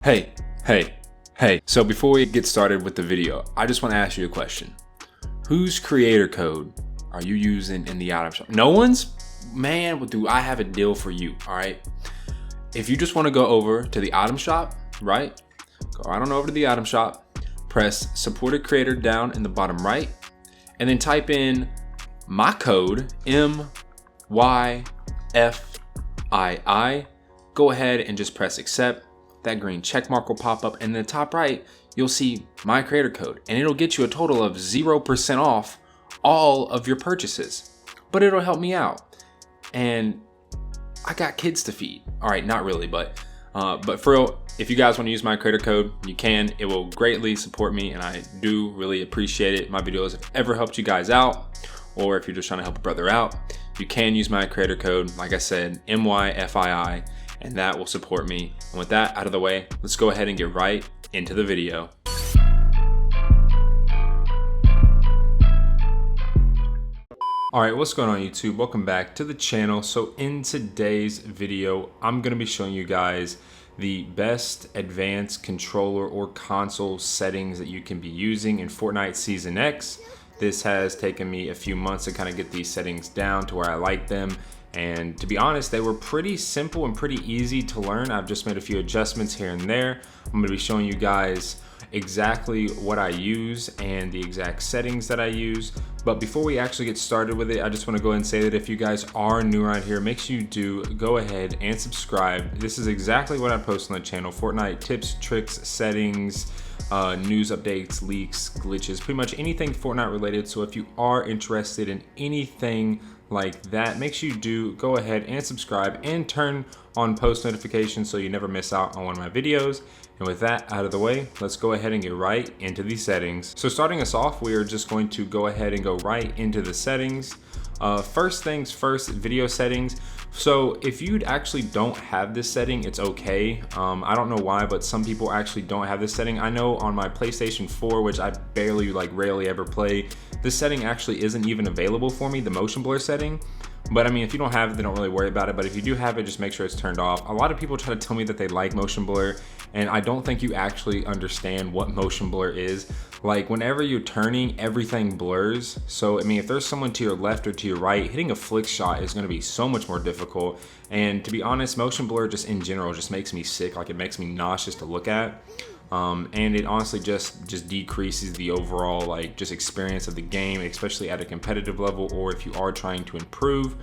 Hey. So before we get started with the video, I just want to ask you a question. Whose creator code are you using in the item shop? No one's? Man, well, I have a deal for you, all right? If you just want to go over to the item shop, right? Go right on over to the item shop, press Support-A-Creator down in the bottom right, and then type in my code, MYFII. Go ahead and just press accept. That green check mark will pop up, and in the top right you'll see my creator code, and it'll get you a total of 0% off all of your purchases. But it'll help me out, and I got kids to feed. All right, not really, but for real, if you guys want to use my creator code, you can. It will greatly support me, and I do really appreciate it. My videos have ever helped you guys out, or if you're just trying to help a brother out, you can use my creator code, like I said, MYFII, and that will support me. And with that out of the way, let's go ahead and get right into the video. All right, what's going on YouTube? Welcome back to the channel. So in today's video, I'm gonna be showing you guys the best advanced controller or console settings that you can be using in Fortnite Season X. This has taken me a few months to kind of get these settings down to where I like them. And to be honest, they were pretty simple and pretty easy to learn. I've just made a few adjustments here and there. I'm gonna be showing you guys exactly what I use and the exact settings that I use. But before we actually get started with it, I just wanna go ahead and say that if you guys are new around here, make sure you do go ahead and subscribe. This is exactly what I post on the channel: Fortnite tips, tricks, settings, news updates, leaks, glitches, pretty much anything Fortnite related. So if you are interested in anything like that, make sure you do go ahead and subscribe and turn on post notifications so you never miss out on one of my videos. And with that out of the way, let's go ahead and get right into these settings. So starting us off, we are just going to go ahead and go right into the settings. First things first, video settings. So if you actually don't have this setting, it's okay. I don't know why, but some people actually don't have this setting. I know on my PlayStation 4, which I rarely ever play, this setting actually isn't even available for me, the motion blur setting. But I mean, if you don't have it, then don't really worry about it. But if you do have it, just make sure it's turned off. A lot of people try to tell me that they like motion blur, and I don't think you actually understand what motion blur is. Like whenever you're turning, everything blurs. So I mean, if there's someone to your left or to your right, hitting a flick shot is gonna be so much more difficult. And to be honest, motion blur just in general just makes me sick. Like it makes me nauseous to look at. And it honestly just decreases the overall just experience of the game, especially at a competitive level, or if you are trying to improve,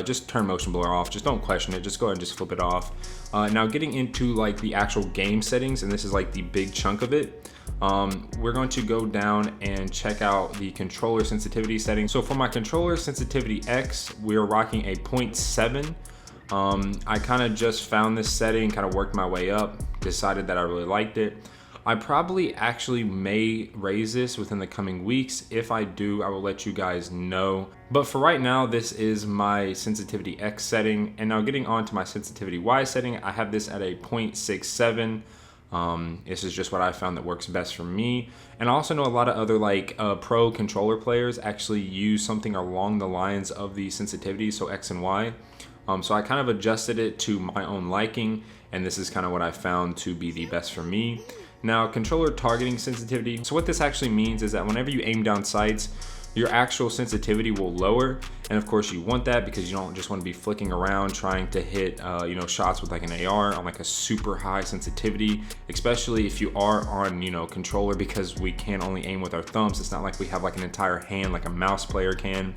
just turn motion blur off. Just don't question it, just go ahead and just flip it off. Now getting into the actual game settings, and this is the big chunk of it, we're going to go down and check out the controller sensitivity settings. So for my controller sensitivity X, we're rocking a 0.7. I kind of just found this setting, kind of worked my way up, decided that I really liked it. I probably actually may raise this within the coming weeks. If I do, I will let you guys know. But for right now, this is my sensitivity X setting. And now getting on to my sensitivity Y setting, I have this at a 0.67. This is just what I found that works best for me. And I also know a lot of other pro controller players actually use something along the lines of the sensitivity, so X and Y. So I kind of adjusted it to my own liking, and this is kind of what I found to be the best for me. Now, controller targeting sensitivity. So what this actually means is that whenever you aim down sights, your actual sensitivity will lower. And of course you want that because you don't just want to be flicking around trying to hit shots with an AR on a super high sensitivity, especially if you are on controller, because we can only aim with our thumbs. It's not like we have an entire hand like a mouse player can.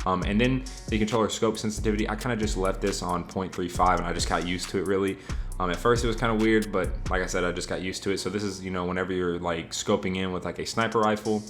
And then the controller scope sensitivity, I kind of just left this on 0.35 and I just got used to it really. At first it was kind of weird, but like I said, I just got used to it. So this is whenever you're scoping in with a sniper rifle,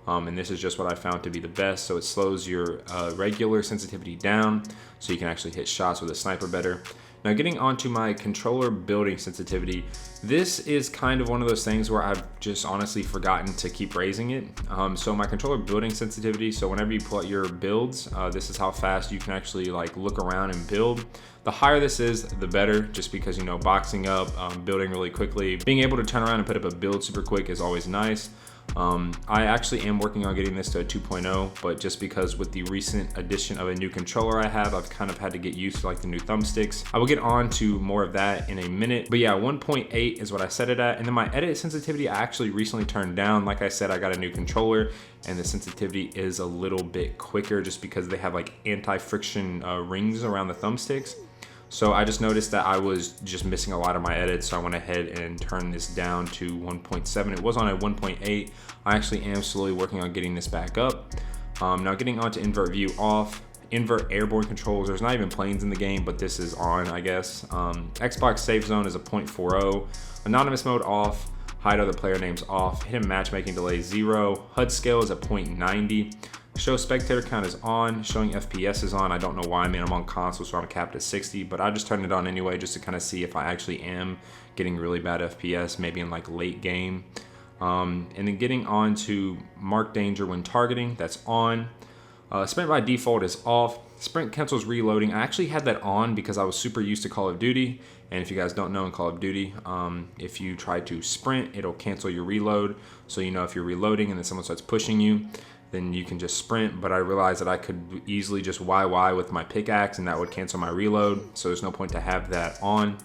and this is just what I found to be the best. So it slows your regular sensitivity down so you can actually hit shots with a sniper better. Now getting onto my controller building sensitivity, this is kind of one of those things where I've just honestly forgotten to keep raising it. So my controller building sensitivity, so whenever you pull out your builds, this is how fast you can actually look around and build. The higher this is, the better, just because boxing up, building really quickly, being able to turn around and put up a build super quick is always nice. I actually am working on getting this to a 2.0, but just because with the recent addition of a new controller I have, I've kind of had to get used to like the new thumbsticks. I will get on to more of that in a minute, but yeah, 1.8 is what I set it at. And then my edit sensitivity, I actually recently turned down. Like I said, I got a new controller and the sensitivity is a little bit quicker just because they have like anti-friction rings around the thumbsticks. So I just noticed that I was just missing a lot of my edits, so I went ahead and turned this down to 1.7. It was on a 1.8. I actually am slowly working on getting this back up. Now getting onto Invert View off. Invert airborne controls, there's not even planes in the game, but this is on, I guess. Xbox safe zone is a 0.40. Anonymous mode off. Hide other player names off. Hidden matchmaking delay 0. HUD scale is at 0.90. Show spectator count is on, showing FPS is on. I don't know why, I mean, I'm on console, so I'm capped at 60, but I just turned it on anyway just to kind of see if I actually am getting really bad FPS, maybe in like late game. And then getting on to mark danger when targeting, that's on. Sprint by default is off. Sprint cancels reloading. I actually had that on because I was super used to Call of Duty. And if you guys don't know, in Call of Duty, if you try to sprint, it'll cancel your reload. So you know if you're reloading and then someone starts pushing you, then you can just sprint. But I realized that I could easily just YY with my pickaxe and that would cancel my reload. So there's no point to have that on.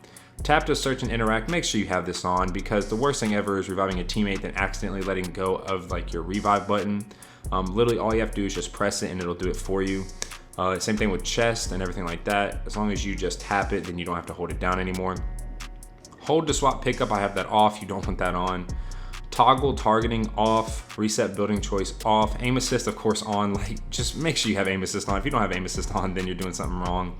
Tap to search and interact, make sure you have this on because the worst thing ever is reviving a teammate then accidentally letting go of like your revive button. Literally all you have to do is just press it and it'll do it for you. Same thing with chest and everything like that. As long as you just tap it, then you don't have to hold it down anymore. Hold to swap pickup, I have that off, you don't want that on. Toggle targeting off, reset building choice off, aim assist of course on. Like just make sure you have aim assist on. If you don't have aim assist on, then you're doing something wrong.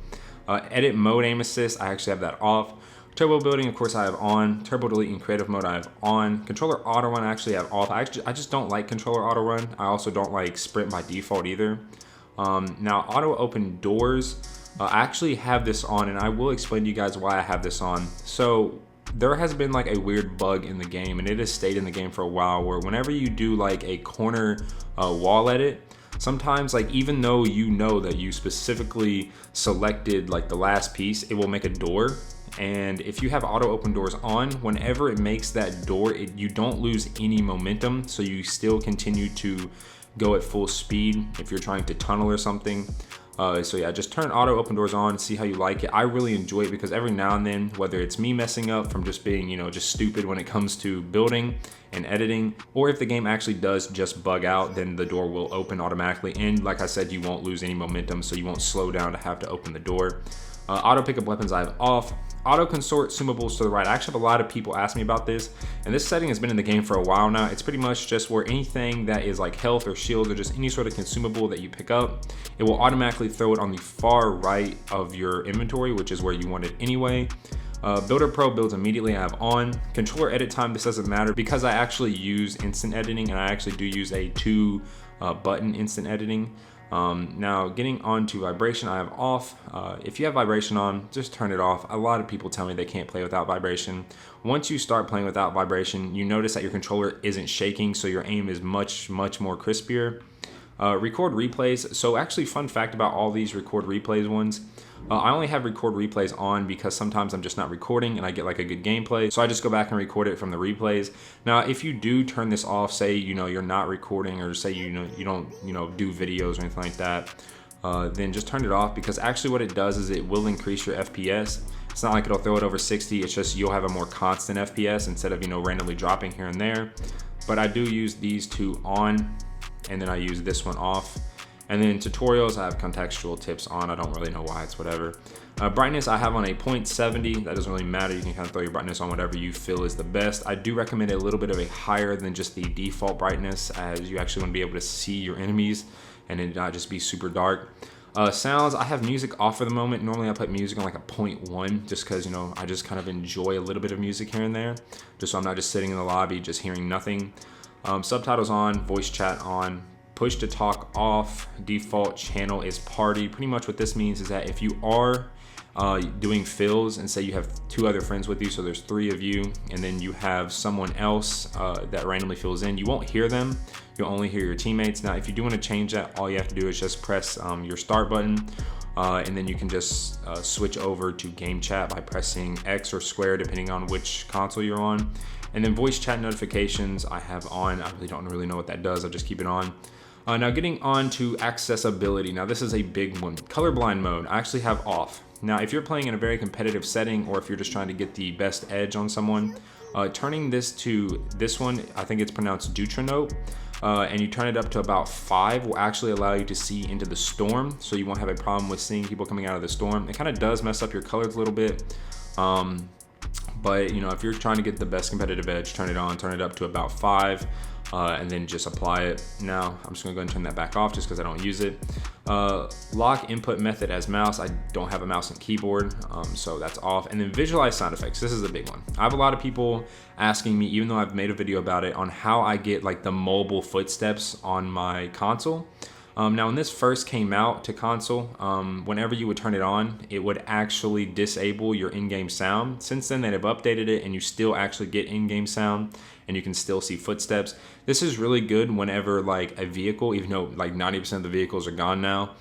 Edit mode aim assist, I actually have that off. Turbo building of course I have on. Turbo delete in creative mode I have on. Controller auto run I actually have off. I just don't like controller auto run. I also don't like sprint by default either. Now auto open doors, I actually have this on and I will explain to you guys why I have this on. So there has been like a weird bug in the game and it has stayed in the game for a while where whenever you do like a corner wall edit, sometimes like even though you know that you specifically selected like the last piece, it will make a door. And if you have auto open doors on, whenever it makes that door, you don't lose any momentum. So you still continue to go at full speed if you're trying to tunnel or something. So yeah, just turn auto open doors on, see how you like it. I really enjoy it because every now and then, whether it's me messing up from just being, you know, just stupid when it comes to building and editing, or if the game actually does just bug out, then the door will open automatically. And like I said, you won't lose any momentum, so you won't slow down to have to open the door. Auto pickup weapons I have off. Auto consort consumables to the right. I actually have a lot of people ask me about this, and this setting has been in the game for a while now. It's pretty much just where anything that is like health or shields or just any sort of consumable that you pick up, it will automatically throw it on the far right of your inventory, which is where you want it anyway. Builder Pro builds immediately, I have on. Controller edit time, this doesn't matter because I actually use instant editing and I actually do use a 2 button instant editing. Now getting onto vibration, I have off. If you have vibration on, just turn it off. A lot of people tell me they can't play without vibration. Once you start playing without vibration, you notice that your controller isn't shaking, so your aim is much more crispier. Record replays. So actually, fun fact about all these record replays ones, I only have record replays on because sometimes I'm just not recording and I get like a good gameplay. So I just go back and record it from the replays. Now, if you do turn this off, say, you know, you're not recording or say, you don't do videos or anything like that, then just turn it off because actually what it does is it will increase your FPS. It's not like it'll throw it over 60. It's just you'll have a more constant FPS instead of, you know, randomly dropping here and there. But I do use these two on and then I use this one off. And then tutorials, I have contextual tips on. I don't really know why, it's whatever. Brightness, I have on a 0.70. That doesn't really matter. You can kind of throw your brightness on whatever you feel is the best. I do recommend a little bit of a higher than just the default brightness, as you actually want to be able to see your enemies and it not just be super dark. Sounds, I have music off for the moment. Normally I put music on like a 0.1 just because, you know, I just kind of enjoy a little bit of music here and there, just so I'm not just sitting in the lobby just hearing nothing. Subtitles on, voice chat on. Push to talk off, default channel is party. Pretty much what this means is that if you are doing fills and say you have 2 other friends with you, so there's 3 of you, and then you have someone else that randomly fills in, you won't hear them, you'll only hear your teammates. Now, if you do want to change that, all you have to do is just press your start button, and then you can just switch over to game chat by pressing X or square, depending on which console you're on. And then voice chat notifications I have on. I really don't know what that does. I'll just keep it on. Now getting on to accessibility. Now this is a big one. Colorblind mode, I actually have off. Now if you're playing in a very competitive setting, or if you're just trying to get the best edge on someone, turning this to this one, I think it's pronounced Deuteranope, and you turn it up to about 5 will actually allow you to see into the storm, so you won't have a problem with seeing people coming out of the storm. It kind of does mess up your colors a little bit, but you know, if you're trying to get the best competitive edge, turn it on, turn it up to about 5, and then just apply it. Now I'm just gonna go ahead and turn that back off just because I don't use it. Lock input method as mouse. I don't have a mouse and keyboard, so that's off. And then visualize sound effects. This is a big one. I have a lot of people asking me, even though I've made a video about it, on how I get like the mobile footsteps on my console. Now when this first came out to console, whenever you would turn it on, it would actually disable your in-game sound. Since then they've updated it and you still actually get in-game sound and you can still see footsteps. This is really good whenever like a vehicle, even though like 90% of the vehicles are gone now,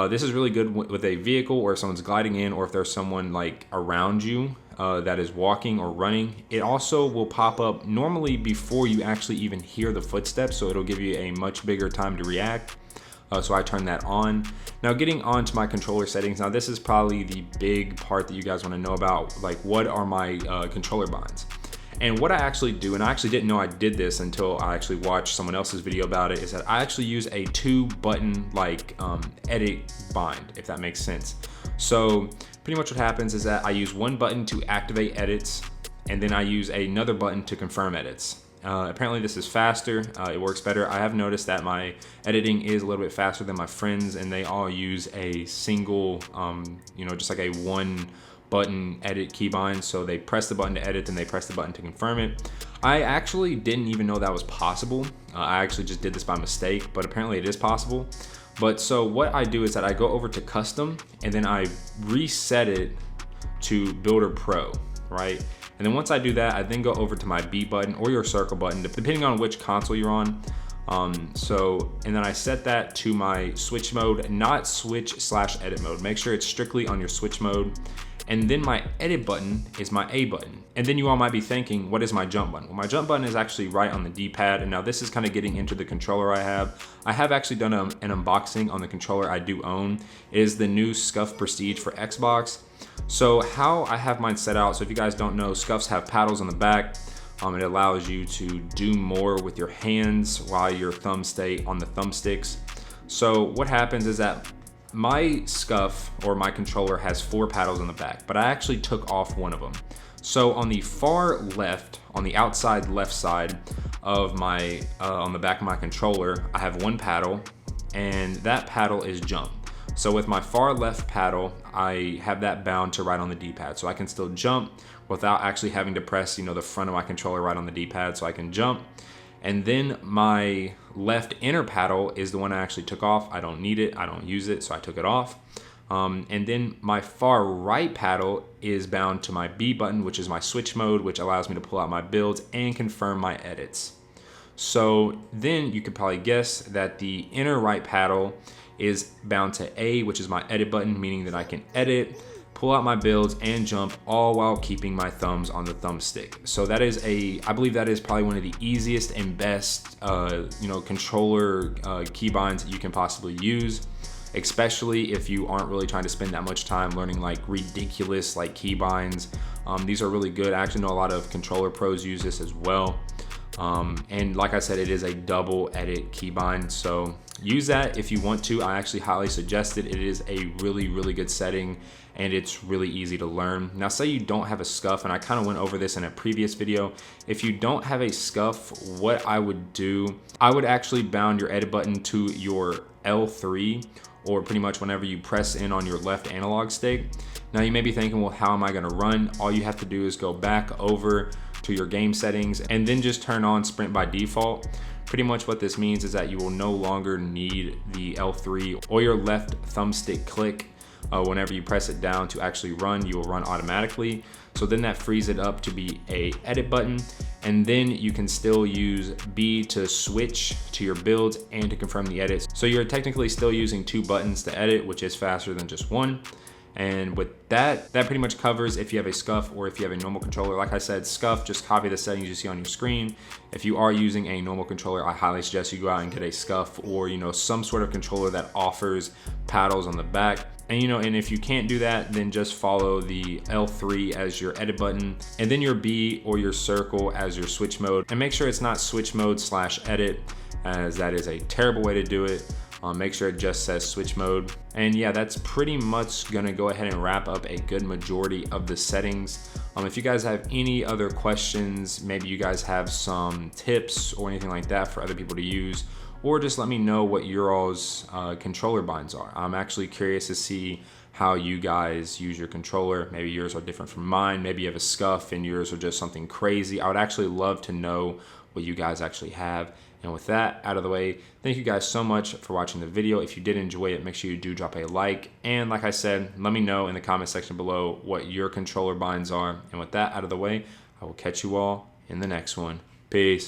this is really good with a vehicle or if someone's gliding in, or if there's someone like around you that is walking or running. It also will pop up normally before you actually even hear the footsteps, so it'll give you a much bigger time to react. So I turn that on. Now getting on to my controller settings. Now this is probably the big part that you guys want to know about, like what are my controller binds. And what I actually do, and I actually didn't know I did this until I actually watched someone else's video about it, is that I actually use a 2-button like edit bind, if that makes sense. So pretty much what happens is that I use one button to activate edits, and then I use another button to confirm edits. Apparently this is faster, it works better. I have noticed that my editing is a little bit faster than my friends, and they all use a single, you know, just like a 1-button edit keybind. So they press the button to edit, then they press the button to confirm it. I actually didn't even know that was possible. I actually just did this by mistake, but apparently it is possible. But so what I do is that I go over to custom, and then I reset it to Builder Pro, right? And then once I do that, I then go over to my B button or your circle button, depending on which console you're on. And then I set that to my switch mode, not switch/edit mode. Make sure it's strictly on your switch mode. And then my edit button is my A button. And then you all might be thinking, what is my jump button? Well, my jump button is actually right on the D-pad. And now this is kind of getting into the controller I have. I have actually done an unboxing on the controller I do own. It is the new Scuff Prestige for Xbox. So how I have mine set out, so if you guys don't know, Scuffs have paddles on the back. It allows you to do more with your hands while your thumbs stay on the thumbsticks. So what happens is that my Scuff, or my controller, has 4 paddles on the back, but I actually took off one of them. So on the far left, on the outside left side of my, on the back of my controller, I have 1 paddle, and that paddle is jump. So with my far left paddle, I have that bound to right on the D-pad. So I can still jump without actually having to press, you know, the front of my controller right on the D-pad, so I can jump. And then my left inner paddle is the one I actually took off. I don't need it, I don't use it, so I took it off. And then my far right paddle is bound to my B button, which is my switch mode, which allows me to pull out my builds and confirm my edits. So then you could probably guess that the inner right paddle is bound to A, which is my edit button, meaning that I can edit, pull out my builds, and jump, all while keeping my thumbs on the thumbstick. So that is I believe that is probably one of the easiest and best, you know, controller keybinds that you can possibly use, especially if you aren't really trying to spend that much time learning like ridiculous like keybinds. These are really good. I actually know a lot of controller pros use this as well. And like I said, it is a double edit keybind, so use that if you want to. I actually highly suggest it. It is a really, really good setting, and it's really easy to learn. Now say you don't have a Scuff, and I kind of went over this in a previous video. If you don't have a Scuff, what I would do, I would actually bound your edit button to your L3, or pretty much whenever you press in on your left analog stick. Now you may be thinking, well, how am I gonna run? All you have to do is go back over to your game settings and then just turn on sprint by default. Pretty much what this means is that you will no longer need the L3 or your left thumbstick click. Whenever you press it down to actually run, you will run automatically. So then that frees it up to be a edit button, and then you can still use B to switch to your builds and to confirm the edits. So you're technically still using 2 buttons to edit, which is faster than just 1. And with that pretty much covers if you have a SCUF or if you have a normal controller. Like I said, SCUF, just copy the settings you see on your screen. If you are using a normal controller, I highly suggest you go out and get a SCUF or, you know, some sort of controller that offers paddles on the back. And you know, and if you can't do that, then just follow the L3 as your edit button and then your B or your circle as your switch mode. And make sure it's not switch mode / edit, as that is a terrible way to do it. Make sure it just says switch mode. And yeah, that's pretty much gonna go ahead and wrap up a good majority of the settings. If you guys have any other questions, maybe you guys have some tips or anything like that for other people to use, or just let me know what your all's controller binds are. I'm actually curious to see how you guys use your controller. Maybe yours are different from mine. Maybe you have a SCUF and yours are just something crazy. I would actually love to know what you guys actually have. And with that out of the way, thank you guys so much for watching the video. If you did enjoy it, make sure you do drop a like. And like I said, let me know in the comment section below what your controller binds are. And with that out of the way, I will catch you all in the next one. Peace.